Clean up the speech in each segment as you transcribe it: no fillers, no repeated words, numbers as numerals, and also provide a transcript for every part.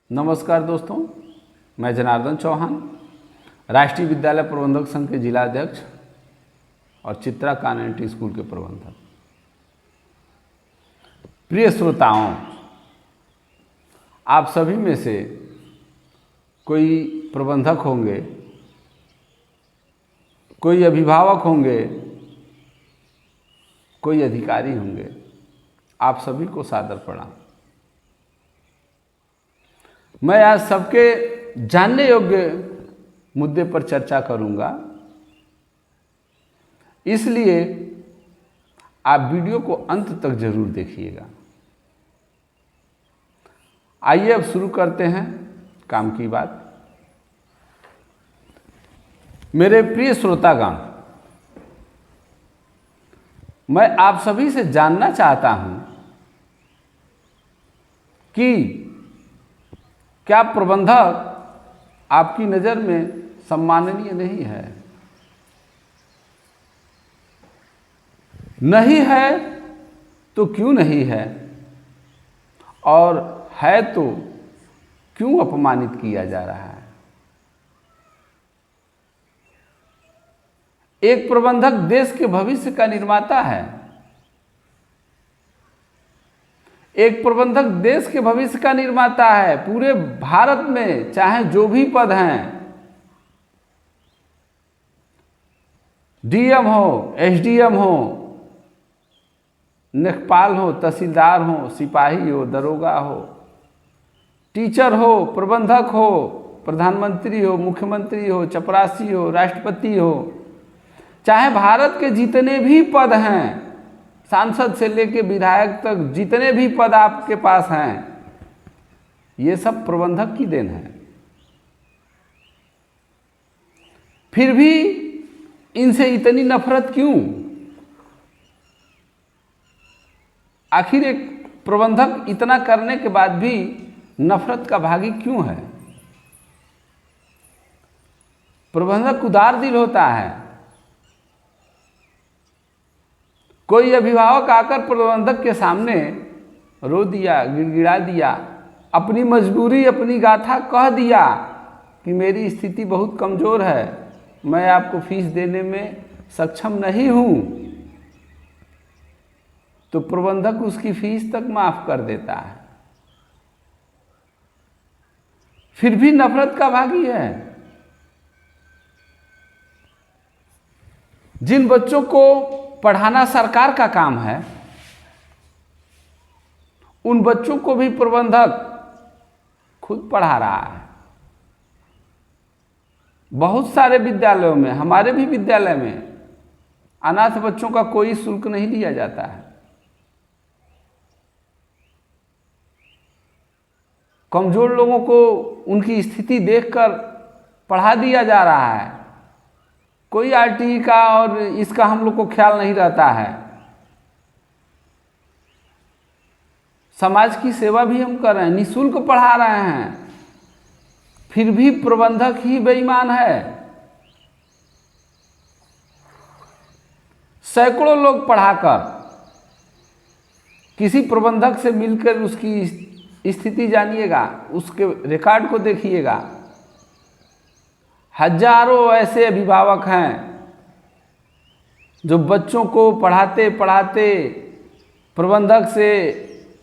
नमस्कार दोस्तों, मैं जनार्दन चौहान, राष्ट्रीय विद्यालय प्रबंधक संघ के जिला अध्यक्ष और चित्रा कॉन्वेंट स्कूल के प्रबंधक। प्रिय श्रोताओं, आप सभी में से कोई प्रबंधक होंगे, कोई अभिभावक होंगे, कोई अधिकारी होंगे। आप सभी को सादर प्रणाम। मैं आज सबके जानने योग्य मुद्दे पर चर्चा करूंगा, इसलिए आप वीडियो को अंत तक जरूर देखिएगा। आइए अब शुरू करते हैं काम की बात। मेरे प्रिय श्रोतागण, मैं आप सभी से जानना चाहता हूं कि क्या प्रबंधक आपकी नज़र में सम्माननीय नहीं है? नहीं है तो क्यों नहीं है, और है तो क्यों अपमानित किया जा रहा है? एक प्रबंधक देश के भविष्य का निर्माता है। एक प्रबंधक देश के भविष्य का निर्माता है। पूरे भारत में चाहे जो भी पद हैं, डीएम हो, एसडीएम हो, लेखपाल हो, तहसीलदार हो, सिपाही हो, दरोगा हो, टीचर हो, प्रबंधक हो, प्रधानमंत्री हो, मुख्यमंत्री हो, चपरासी हो, राष्ट्रपति हो, चाहे भारत के जितने भी पद हैं, सांसद से लेकर विधायक तक जितने भी पद आपके पास हैं, ये सब प्रबंधक की देन है। फिर भी इनसे इतनी नफरत क्यों? आखिर एक प्रबंधक इतना करने के बाद भी नफरत का भागी क्यों है? प्रबंधक उदार दिल होता है। कोई अभिभावक आकर प्रबंधक के सामने रो दिया, गिड़गिड़ा दिया, अपनी मजबूरी, अपनी गाथा कह दिया कि मेरी स्थिति बहुत कमज़ोर है, मैं आपको फीस देने में सक्षम नहीं हूँ, तो प्रबंधक उसकी फीस तक माफ़ कर देता है। फिर भी नफरत का भागी है। जिन बच्चों को पढ़ाना सरकार का काम है, उन बच्चों को भी प्रबंधक खुद पढ़ा रहा है। बहुत सारे विद्यालयों में, हमारे भी विद्यालय में, अनाथ बच्चों का कोई शुल्क नहीं लिया जाता है। कमजोर लोगों को उनकी स्थिति देखकर पढ़ा दिया जा रहा है। कोई आरटीई का और इसका हम लोग को ख्याल नहीं रहता है। समाज की सेवा भी हम कर रहे हैं, निःशुल्क पढ़ा रहे हैं, फिर भी प्रबंधक ही बेईमान है। सैकड़ों लोग पढ़ाकर किसी प्रबंधक से मिलकर उसकी स्थिति जानिएगा, उसके रिकॉर्ड को देखिएगा। हजारों ऐसे अभिभावक हैं जो बच्चों को पढ़ाते पढ़ाते प्रबंधक से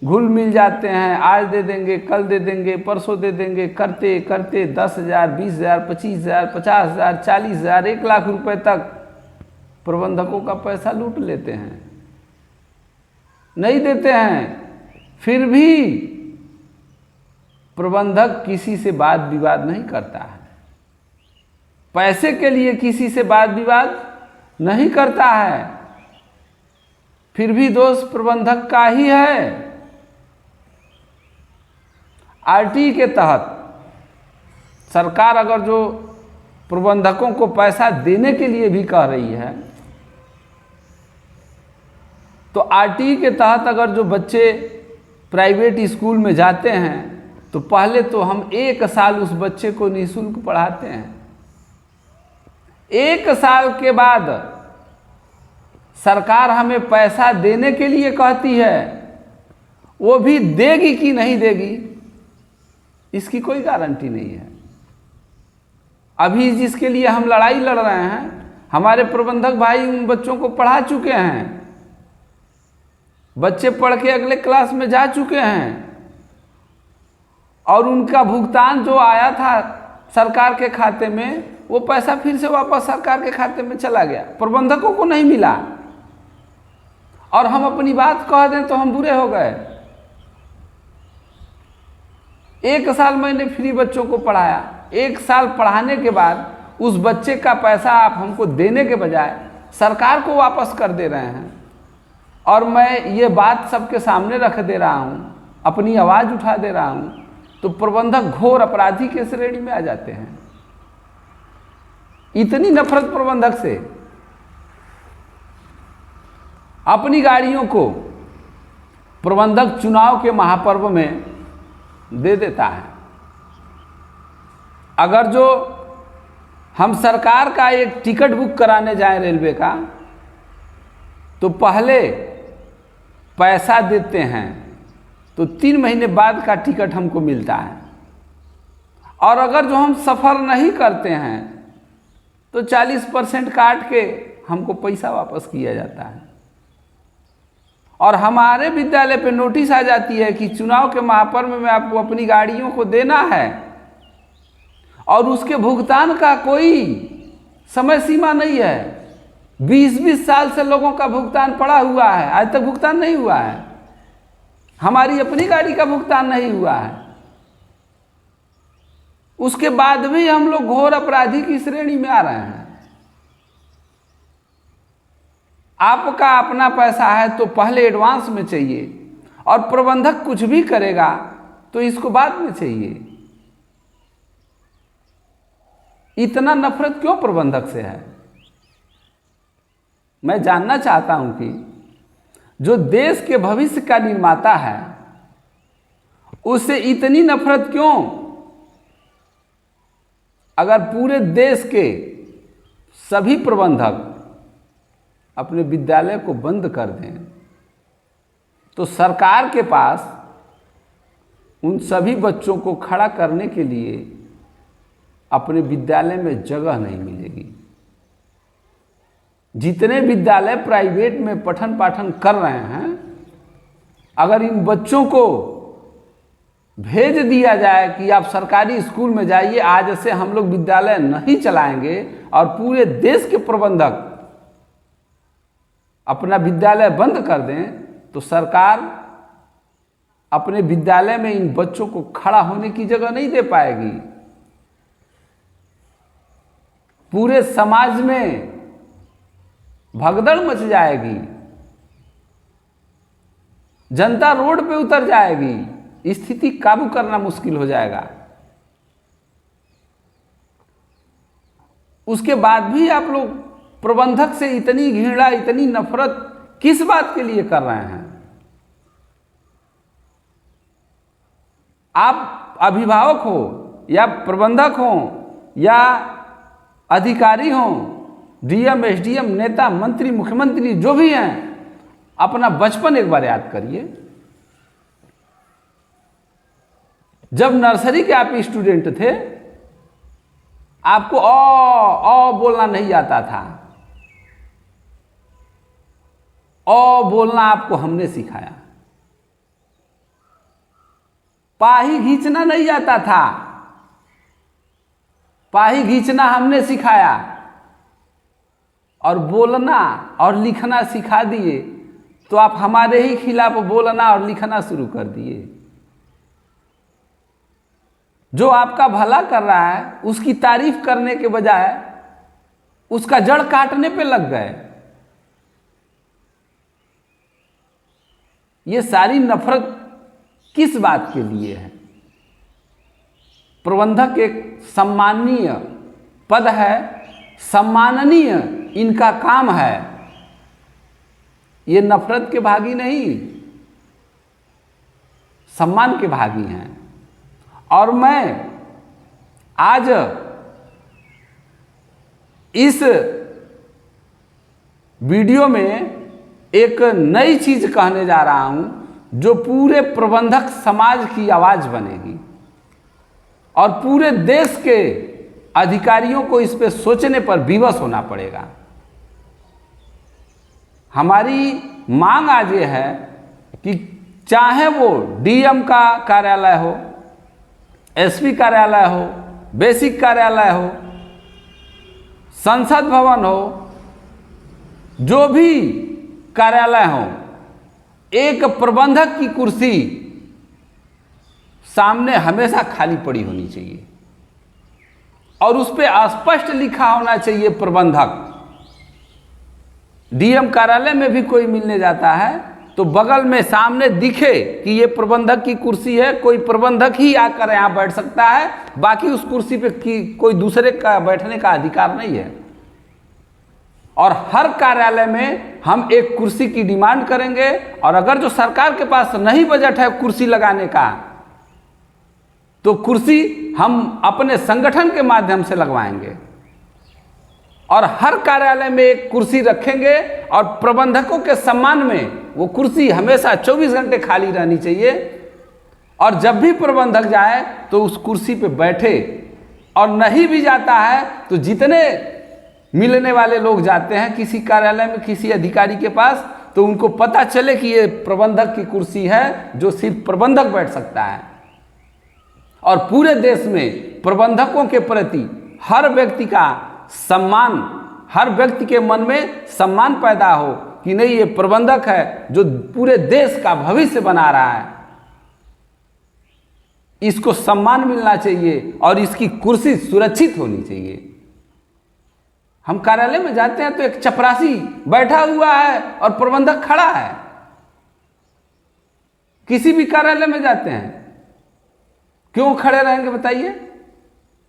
घुल मिल जाते हैं। आज दे देंगे, कल दे देंगे, परसों दे देंगे, करते करते 10,000, 20,000, 25,000, 50,000, 40,000, 1 लाख रुपए तक प्रबंधकों का पैसा लूट लेते हैं, नहीं देते हैं। फिर भी प्रबंधक किसी से वाद विवाद नहीं करता है, पैसे के लिए किसी से वाद विवाद नहीं करता है। फिर भी दोष प्रबंधक का ही है। आरटीई के तहत सरकार अगर जो प्रबंधकों को पैसा देने के लिए भी कह रही है, तो आरटीई के तहत अगर जो बच्चे प्राइवेट स्कूल में जाते हैं, तो पहले तो हम 1 साल उस बच्चे को निःशुल्क पढ़ाते हैं। 1 साल के बाद सरकार हमें पैसा देने के लिए कहती है, वो भी देगी कि नहीं देगी इसकी कोई गारंटी नहीं है। अभी जिसके लिए हम लड़ाई लड़ रहे हैं, हमारे प्रबंधक भाई उन बच्चों को पढ़ा चुके हैं, बच्चे पढ़ के अगले क्लास में जा चुके हैं, और उनका भुगतान जो आया था सरकार के खाते में, वो पैसा फिर से वापस सरकार के खाते में चला गया, प्रबंधकों को नहीं मिला। और हम अपनी बात कह दें तो हम बुरे हो गए। 1 साल मैंने फ्री बच्चों को पढ़ाया, 1 साल पढ़ाने के बाद उस बच्चे का पैसा आप हमको देने के बजाय सरकार को वापस कर दे रहे हैं। और मैं ये बात सबके सामने रख दे रहा हूँ, अपनी आवाज़ उठा दे रहा हूँ, तो प्रबंधक घोर अपराधी के श्रेणी में आ जाते हैं। इतनी नफरत प्रबंधक से। अपनी गाड़ियों को प्रबंधक चुनाव के महापर्व में दे देता है। अगर जो हम सरकार का एक टिकट बुक कराने जाएं रेलवे का, तो पहले पैसा देते हैं, तो 3 महीने बाद का टिकट हमको मिलता है। और अगर जो हम सफ़र नहीं करते हैं तो 40% काट के हमको पैसा वापस किया जाता है। और हमारे विद्यालय पे नोटिस आ जाती है कि चुनाव के महापर्व में आपको अपनी गाड़ियों को देना है, और उसके भुगतान का कोई समय सीमा नहीं है। 20-20 साल से लोगों का भुगतान पड़ा हुआ है, आज तक भुगतान नहीं हुआ है। हमारी अपनी गाड़ी का भुगतान नहीं हुआ है। उसके बाद भी हम लोग घोर अपराधी की श्रेणी में आ रहे हैं। आपका अपना पैसा है तो पहले एडवांस में चाहिए, और प्रबंधक कुछ भी करेगा तो इसको बाद में चाहिए। इतना नफरत क्यों प्रबंधक से है? मैं जानना चाहता हूं कि जो देश के भविष्य का निर्माता है, उससे इतनी नफरत क्यों? अगर पूरे देश के सभी प्रबंधक अपने विद्यालय को बंद कर दें, तो सरकार के पास उन सभी बच्चों को खड़ा करने के लिए अपने विद्यालय में जगह नहीं मिलेगी। जितने विद्यालय प्राइवेट में पठन पाठन कर रहे हैं, अगर इन बच्चों को भेज दिया जाए कि आप सरकारी स्कूल में जाइए, आज से हम लोग विद्यालय नहीं चलाएंगे, और पूरे देश के प्रबंधक अपना विद्यालय बंद कर दें, तो सरकार अपने विद्यालय में इन बच्चों को खड़ा होने की जगह नहीं दे पाएगी। पूरे समाज में भगदड़ मच जाएगी, जनता रोड पे उतर जाएगी, स्थिति काबू करना मुश्किल हो जाएगा। उसके बाद भी आप लोग प्रबंधक से इतनी घृणा, इतनी नफरत किस बात के लिए कर रहे हैं? आप अभिभावक हो या प्रबंधक हो या अधिकारी हो, डीएम, एसडीएम, नेता, मंत्री, मुख्यमंत्री जो भी हैं, अपना बचपन एक बार याद करिए। जब नर्सरी के आप स्टूडेंट थे, आपको अ बोलना नहीं आता था। अ बोलना आपको हमने सिखाया। पाही खींचना नहीं आता था, पाही खींचना हमने सिखाया, और बोलना और लिखना सिखा दिए, तो आप हमारे ही खिलाफ बोलना और लिखना शुरू कर दिए। जो आपका भला कर रहा है, उसकी तारीफ करने के बजाय उसका जड़ काटने पे लग गए। ये सारी नफरत किस बात के लिए है? प्रबंधक एक सम्माननीय पद है, सम्माननीय इनका काम है, ये नफरत के भागी नहीं, सम्मान के भागी हैं। और मैं आज इस वीडियो में एक नई चीज कहने जा रहा हूं, जो पूरे प्रबंधक समाज की आवाज बनेगी। और पूरे देश के अधिकारियों को इस पे सोचने पर विवश होना पड़ेगा। हमारी मांग आज ये है कि चाहे वो डीएम का कार्यालय हो, एसपी कार्यालय हो, बेसिक कार्यालय हो, संसद भवन हो, जो भी कार्यालय हो, एक प्रबंधक की कुर्सी सामने हमेशा खाली पड़ी होनी चाहिए और उस पर स्पष्ट लिखा होना चाहिए प्रबंधक। डीएम कार्यालय में भी कोई मिलने जाता है तो बगल में सामने दिखे कि ये प्रबंधक की कुर्सी है, कोई प्रबंधक ही आकर यहाँ बैठ सकता है, बाकी उस कुर्सी पे कोई दूसरे का बैठने का अधिकार नहीं है। और हर कार्यालय में हम एक कुर्सी की डिमांड करेंगे और अगर जो सरकार के पास नहीं बजट है कुर्सी लगाने का तो कुर्सी हम अपने संगठन के माध्यम से लगवाएंगे और हर कार्यालय में एक कुर्सी रखेंगे और प्रबंधकों के सम्मान में वो कुर्सी हमेशा 24 घंटे खाली रहनी चाहिए और जब भी प्रबंधक जाए तो उस कुर्सी पे बैठे, और नहीं भी जाता है तो जितने मिलने वाले लोग जाते हैं किसी कार्यालय में किसी अधिकारी के पास तो उनको पता चले कि ये प्रबंधक की कुर्सी है जो सिर्फ प्रबंधक बैठ सकता है। और पूरे देश में प्रबंधकों के प्रति हर व्यक्ति का सम्मान, हर व्यक्ति के मन में सम्मान पैदा हो कि नहीं ये प्रबंधक है जो पूरे देश का भविष्य बना रहा है, इसको सम्मान मिलना चाहिए और इसकी कुर्सी सुरक्षित होनी चाहिए। हम कार्यालय में जाते हैं तो एक चपरासी बैठा हुआ है और प्रबंधक खड़ा है। किसी भी कार्यालय में जाते हैं, क्यों खड़े रहेंगे बताइए?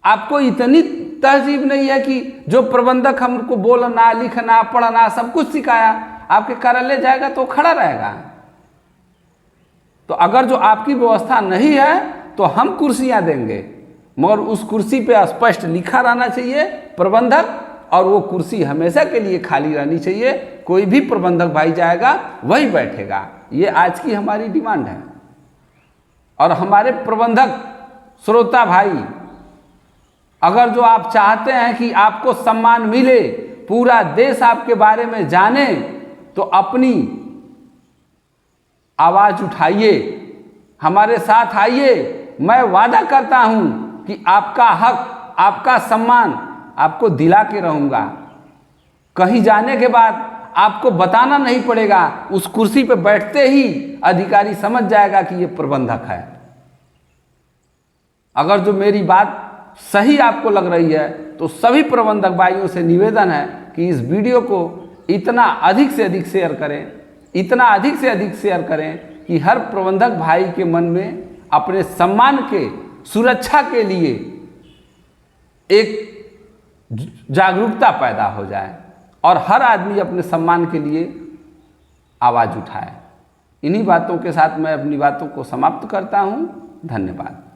आपको इतनी तहजीब नहीं है कि जो प्रबंधक हमको बोलना, लिखना, पढ़ना सब कुछ सिखाया, आपके कार्यालय जाएगा तो खड़ा रहेगा। तो अगर जो आपकी व्यवस्था नहीं है तो हम कुर्सियां देंगे, मगर उस कुर्सी पे स्पष्ट लिखा रहना चाहिए प्रबंधक, और वो कुर्सी हमेशा के लिए खाली रहनी चाहिए। कोई भी प्रबंधक भाई जाएगा वही बैठेगा। ये आज की हमारी डिमांड है। और हमारे प्रबंधक श्रोता भाई, अगर जो आप चाहते हैं कि आपको सम्मान मिले, पूरा देश आपके बारे में जाने, तो अपनी आवाज उठाइए, हमारे साथ आइए। मैं वादा करता हूं कि आपका हक, आपका सम्मान आपको दिला के रहूंगा। कहीं जाने के बाद आपको बताना नहीं पड़ेगा, उस कुर्सी पे बैठते ही अधिकारी समझ जाएगा कि ये प्रबंधक है। अगर जो मेरी बात सही आपको लग रही है तो सभी प्रबंधक भाइयों से निवेदन है कि इस वीडियो को इतना अधिक से अधिक शेयर करें, इतना अधिक से अधिक शेयर करें कि हर प्रबंधक भाई के मन में अपने सम्मान के सुरक्षा के लिए एक जागरूकता पैदा हो जाए और हर आदमी अपने सम्मान के लिए आवाज़ उठाए। इन्हीं बातों के साथ मैं अपनी बातों को समाप्त करता हूँ। धन्यवाद।